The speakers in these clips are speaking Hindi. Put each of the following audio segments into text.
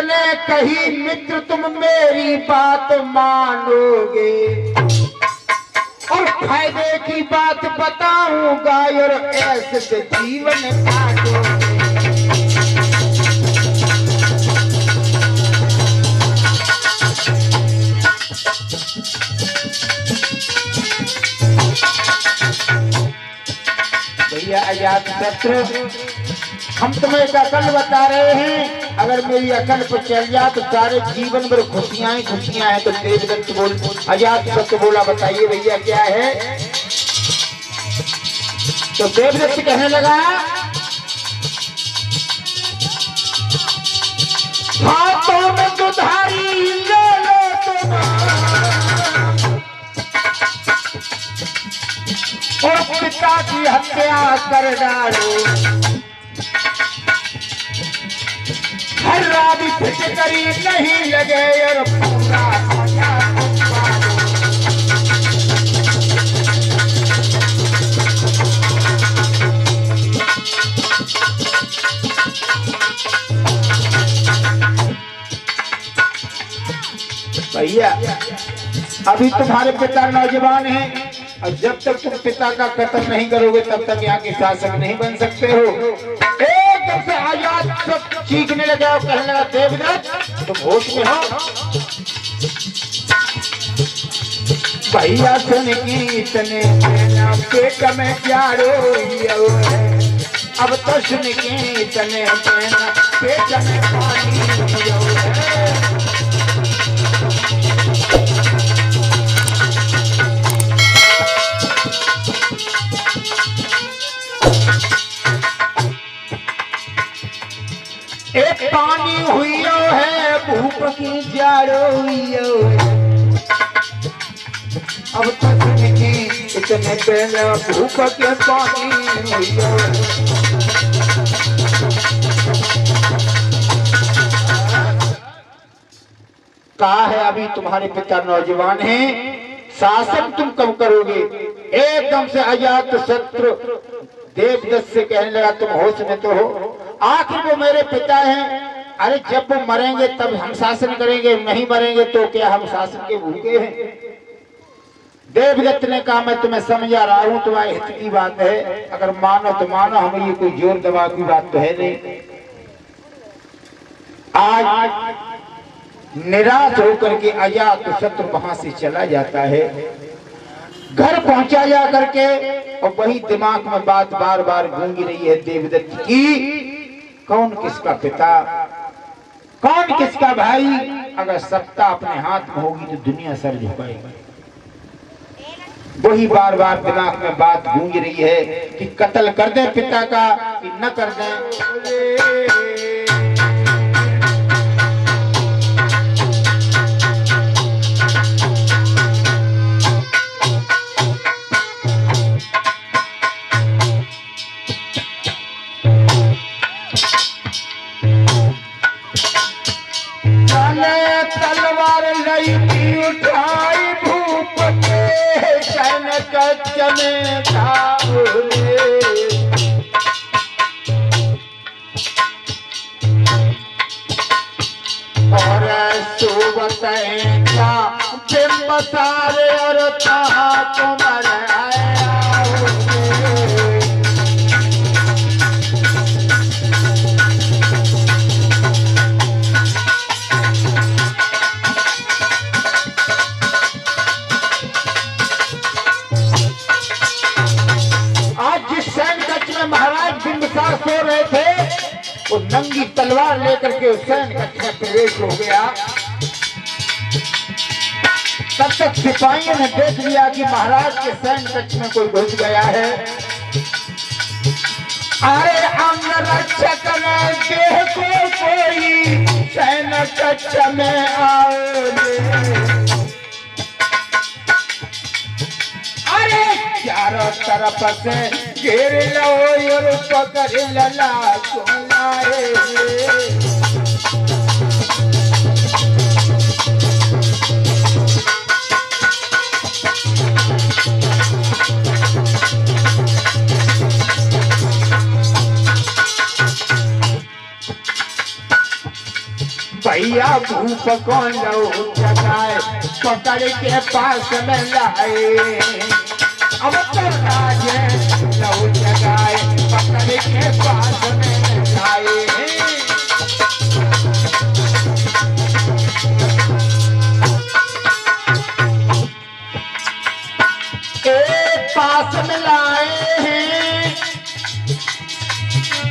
तने कही मित्र तुम मेरी बात मानोगे, और फायदे की बात बताऊंगा और ऐसे से जीवन काटोगे। भैया अजात शत्रु, हम तुम्हें एक अकल बता रहे हैं, अगर मेरी अकल पर चल जा तो सारे जीवन भर खुशियां ही खुशियां हैं। तो देवदत्त बोल, अजात शत्रु बोला बताइए भैया क्या है। तो देवदत्त कहने लगा, हाथों में दुधारी ले लो तुम, और पिता की हत्या कर डालो। हर रात फिटकरी नहीं लगे और पूरा भैया अभी तुम्हारे पिता नौजवान हैं, और जब तक तुम पिता का कत्ल नहीं करोगे तब तक यहाँ के शासक नहीं बन सकते हो। एकदम से आजाद सब चीखने लगे और कहने लगा, देवदत्त तुम होश में हो? भैया सुन की इतने पेट में क्या रोइयो है, अब तो सुन के इतने पेट में पानी रोइयो है। एक पानी हुईयो है, भूख की जाड़ो हुईयो है, अब तक नहीं इतने पहले भूख के पानी हुईयो है। कहा है अभी तुम्हारे पिता नौजवान हैं, शासन तुम कब करोगे? एकदम से अजात शत्रु देवदत्त से कहने लगा, तुम होश में तो हो? आखिर वो मेरे पिता हैं, अरे जब वो मरेंगे तब हम शासन करेंगे, नहीं मरेंगे तो क्या हम शासन के भूखे हैं? देवदत्त ने कहा, मैं तुम्हें समझा रहा हूं, तुम्हारे हित की बात है, अगर मानो तो मानो, हमें ये कोई जोर दबाव की बात तो है नहीं। आज निराश होकर के अजात शत्रु वहां से चला जाता है। घर पहुंचा जा करके और वही दिमाग में बात बार बार गूंगी रही है देवदत्त की, कौन किसका पिता, कौन किसका भाई? अगर सत्ता अपने हाथ में होगी तो दुनिया सर झुकाएगी। वही बार बार दिमाग में बात गूंज रही है कि कत्ल कर दे पिता का कि न कर दे। तलवार लई उठाई भूप के सन कचने खाओगे, और सोबत का बिंब सारे और कहा तुम सो रहे थे, वो नंगी तलवार लेकर के सैन कक्ष में प्रवेश हो गया। तब तक सिपाहियों ने देख लिया कि महाराज के सैन कक्ष में कोई घुस गया है। अरे अंग रक्षक ने देह को कोई सैन कक्ष में आओगे, अरे चारों तरफ से घेर लो और पकड़ लला सुनाए। भैया भूप को लो जगाए पकड़ के पास में लाए। अब तो राजे लो जगाए पकड़ के पास में लाए। पास में लाए हैं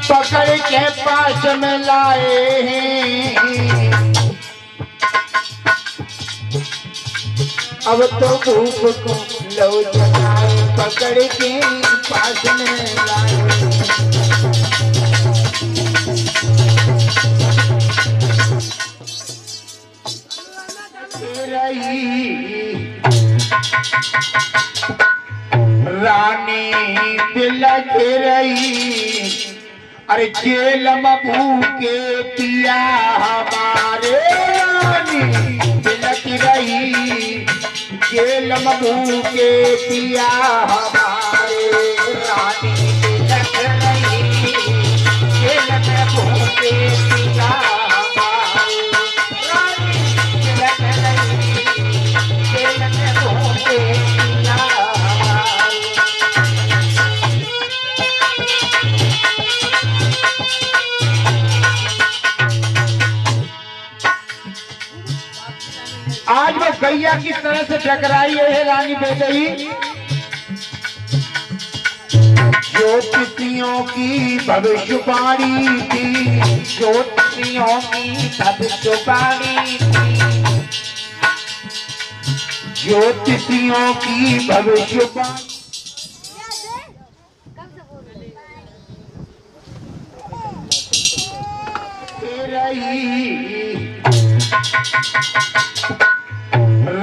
पकड़ के पास में लाए हैं। अब तो भूप को लो जगाए पकड़ के पास में लाए। रानी तिलक रही अरे जेल में भूखे पिया हमारे। रानी तिलक रही जेल में भूखे पिया हमारे। रानी तिलक रही जेल में भूखे पिया हमारे। रानी तिलक रही जेल में भूखे पिया हमारे। आज वो गैया किस तरह से टकराई है रानी बेदई। ज्योतिषियों की भविष्यवाणी थी ज्योतिषियों की भविष्यवाणी थी ज्योतिषियों की भविष्यवाणी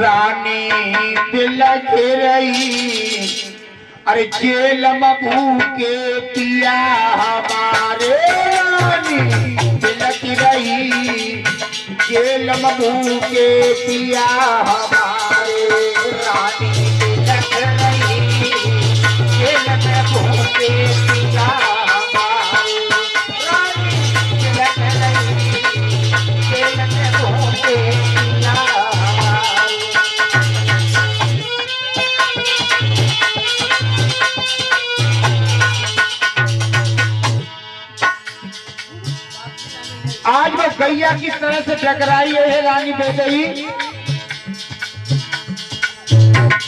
रानी तिलक रही अरे जेल में भूखे पिया हमारे। रानी तिलक रही जेल में भूखे पिया हमारे। रानी तिलक रही जेल में भूखे पिया हमारे। रानी तिलक रही जेल में भूखे पिया हमारे। आज वो गैया किस तरह से टकराई है रानी बेदई।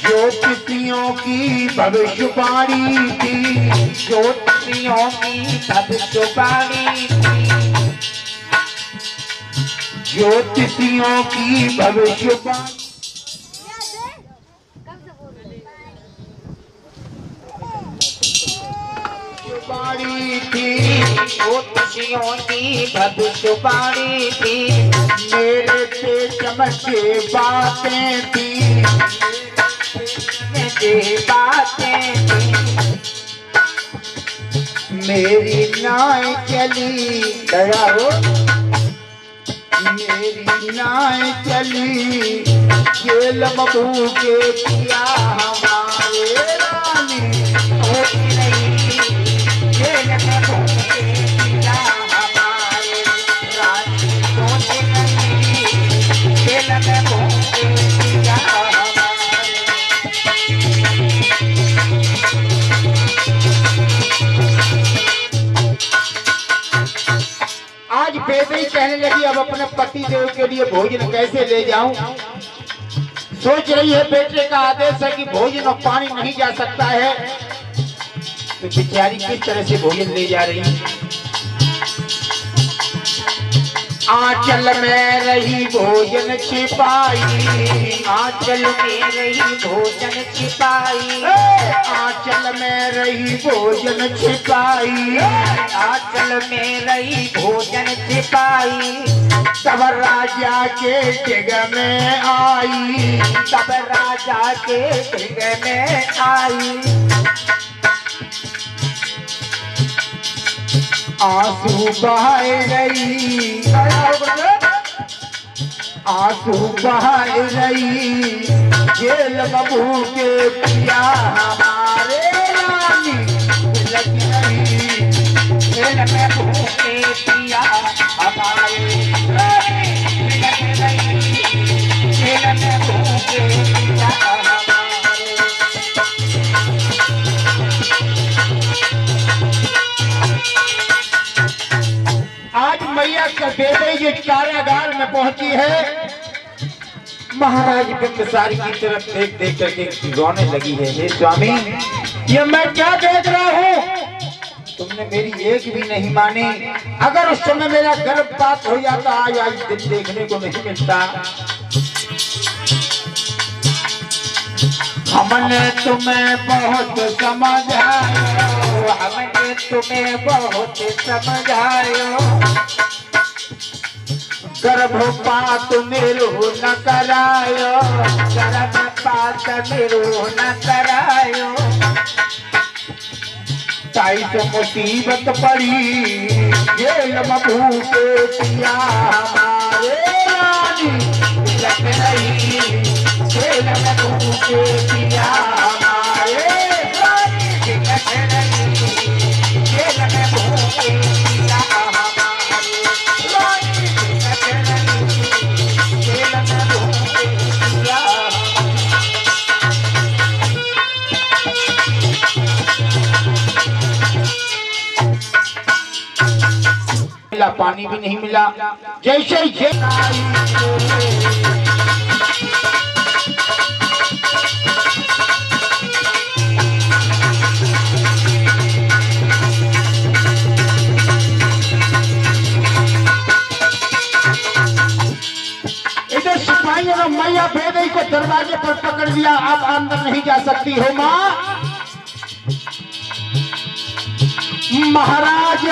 ज्योतिषियों की भविष्यवाणी थी ज्योतिषियों की भविष्यवाणी थी ज्योतिषियों की भविष्यवाणी थी ज्योतिषियों की भविष्यवाणी थी। मेरे पे चमके बातें थी मेरे बातें थी। मेरी नाय चली दया हो मेरी नाय चली जेल में भूखे पिया हमारे। रानी होती नहीं जेल में भूखे पिया हमारे। रानी होती नहीं जेल में भूखे पिया हमारे। आज बेदई कहने लगी अब अपने पति देव के लिए भोजन कैसे ले जाऊं। सोच रही है बेटे का आदेश है कि भोजन और पानी नहीं जा सकता है तो बेचारी किस तरह से भोजन ले जा रही है। आंचल में रही भोजन छिपाई आंचल में रही भोजन छिपाई। आंचल में रही भोजन छिपाई आंचल में रही भोजन छिपाई। तब राजा के जगह में आई तब राजा के जगह में आई। आंसू बहाए रही आंसू बहाए रही जेल बबू के पिया हमारे। रानी लग रही जेल में भूखे पिया हमारे। इस कारागार में पहुंची है, महाराज बिंबिसार की तरफ देख देख करके रोने लगी है। हे स्वामी, ये मैं क्या देख रहा हूँ? तुमने मेरी एक भी नहीं मानी। अगर उस समय मेरा गर्भपात हो जाता, आज दिन देखने को नहीं मिलता। हमने तुम्हें बहुत समझायो, हमने तुम्हें बहुत समझायो, गर्भपात निरोह न करायो, गर्भपात निरोह न करायो। ताई तो मुसीबत पड़ी, जेल में भूखे पिया हमारे रानी लग रही, जेल में भूखे पिया हमारे रानी लग रही, जेल में भूखे पिया हमारे रानी लग रही, जेल में भूखे पिया। पानी भी नहीं मिला। जैसे ये इधर सिपाहियों ने मैया बेदई को दरवाजे पर पकड़ लिया। अब अंदर नहीं जा सकती हो माँ। महाराज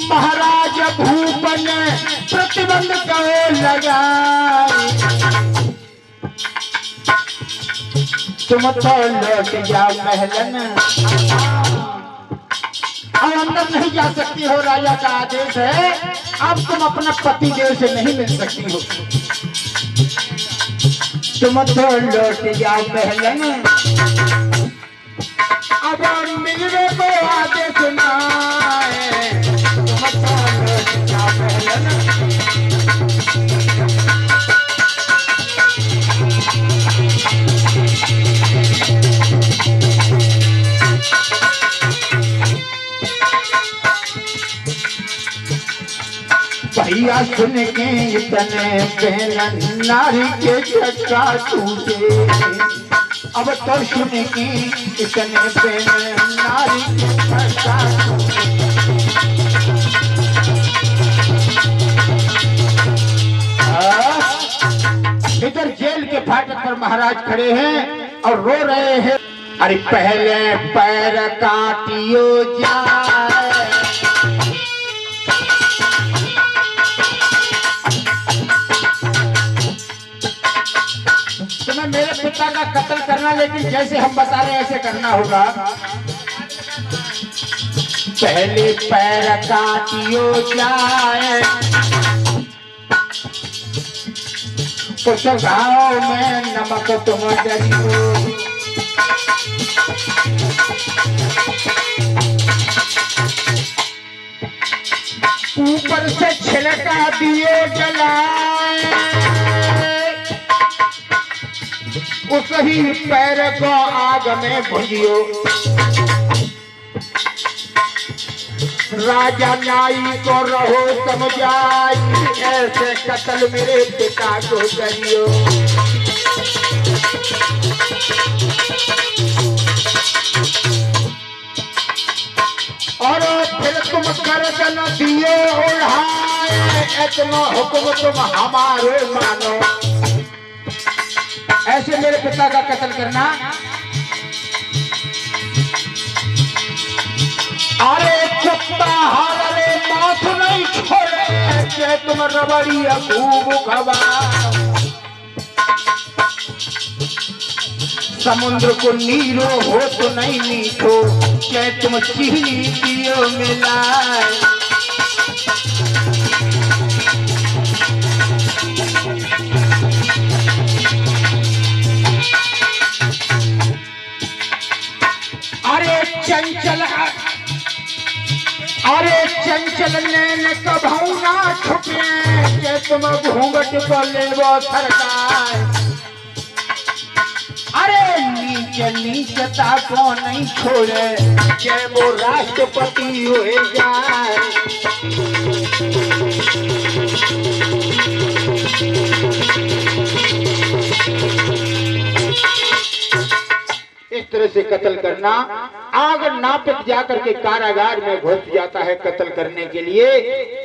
महाराज भूप ने प्रतिबंध करे लगाई, तुम तो लौट जाओ महलन, अब अंदर नहीं जा सकती हो। राजा का आदेश है, अब तुम अपने पति देव से नहीं मिल सकती हो। तुम तो लौट जाओ महलन, अब मिलने को आदेश ना है, तुम तो लौट जाओ महलन। भैया सुन के इतने बहन नारी के चक्का टूटे, अब तो सुन के इतने बहन नारी के चक्का टूटे। इधर जेल के फाटक पर महाराज खड़े हैं और रो रहे हैं। अरे पहले पैर काटियो जाए, तुम्हें मेरे पिता का कत्ल करना, लेकिन जैसे हम बता रहे हैं ऐसे करना होगा। पहले पैर काटियो जाए, कुछ घाव में नमक तुम डरियो, ऊपर से छिलका दियो जलाए, उस ही पैर को आग में भुजियो। राजा न्यायी को रहो समझाई, ऐसे कत्ल मेरे पिता को करियो। और फिर तुम गर्दन दियो उड़ाए, इतना हुक्म तुम हमारे मानो। ऐसे मेरे पिता का कत्ल करना। अरे कुत्ता हारे माथ नहीं छोड़े, कि तुम रबड़ी खूब खबा। समुद्र को नीरो हो तो नहीं मीठो, कि तुम चीनी पियो मिलाए। अरे चंचल नैन कभू ना छुपे, के तुम घूंघट को लेबो सरकार। मनुष्य नीचता को नहीं छोड़े, चाहे वो राष्ट्रपति हो जाए। इस तरह से कत्ल करना, अगर नापित जाकर के कारागार में घुस जाता है कत्ल करने के लिए,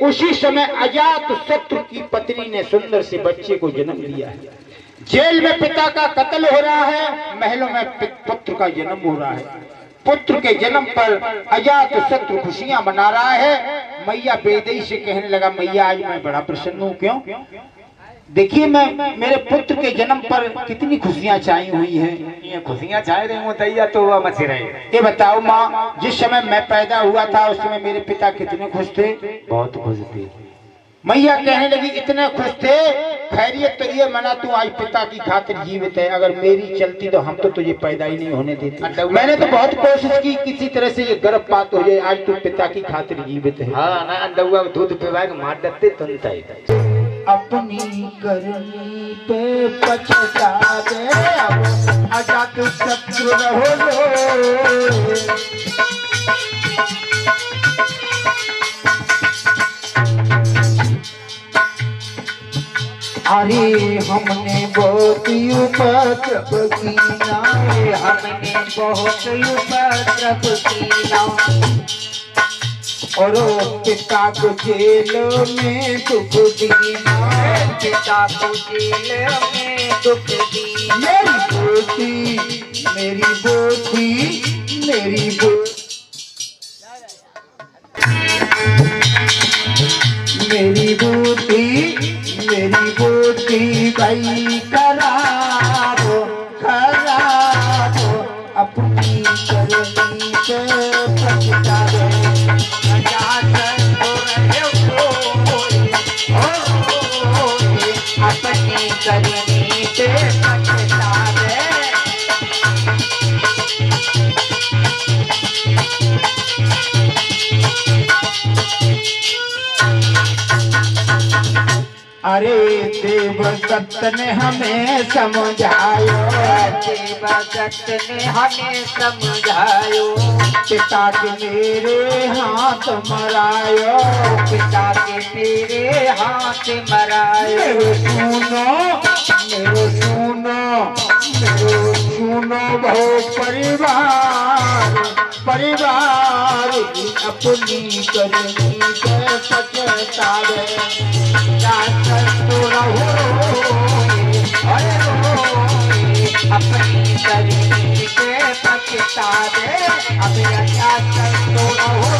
उसी समय अजात शत्रु की पत्नी ने सुंदर से बच्चे को जन्म दिया है। जेल में पिता का कत्ल हो रहा है, महलों में पुत्र का जन्म हो रहा है। पुत्र के जन्म पर अजात शत्रु खुशियां मना रहा है। मैया बेदई से कहने लगा, मैया आज मैं बड़ा प्रसन्न हूँ। क्यों? देखिए मैं मेरे पुत्र के जन्म पर कितनी खुशियां छाई हुई हैं। ये खुशियां छाई रही मुतैया तो वह मची रही। ये बताओ माँ, जिस समय मैं पैदा हुआ था उस समय मेरे पिता कितने खुश थे? बहुत खुश थे। मैया कहने लगी, इतने खुश थे, खैरियत तो ये मना तू आज पिता की खातिर जीवित है, अगर मेरी चलती तो हम तो तुझे पैदा ही नहीं होने देते। मैंने तो बहुत कोशिश की किसी तरह से ये गर्भपात हो जाए, आज तू पिता की खातिर जीवित है। हाँ ना, अंडा दूध पिवा के मार देते तुम। अपनी करनी पे पछतावे, अब अजात शत्रु रहो। अरे हमने बहुत उपद्रव किया, हमने बहुत उपद्रव किया, और पिता को जेल में दुख दिया, पिता को जेल में दुख दी। मेरी बेटी, मेरी बेटी, मेरी बेटी, मेरी बेटी, मेरी बेटी भाई खराब खराब, अपनी करनी से पछतावे। अपनी करनी पे पछतावे। अरे देवदत्त ने हमें समझायो, देवदत्त ने हमें समझायो, पिता के मेरे हाथ मरायो, पिता के तेरे हाथ मरायो। मेरो सुनो, मेरो सुनो, मेरो सुनो बहु परिवार, परिवार अपनी करनी से पछतावे। अपनी करनी पे पछतावे, अब अच्छा तो रहो।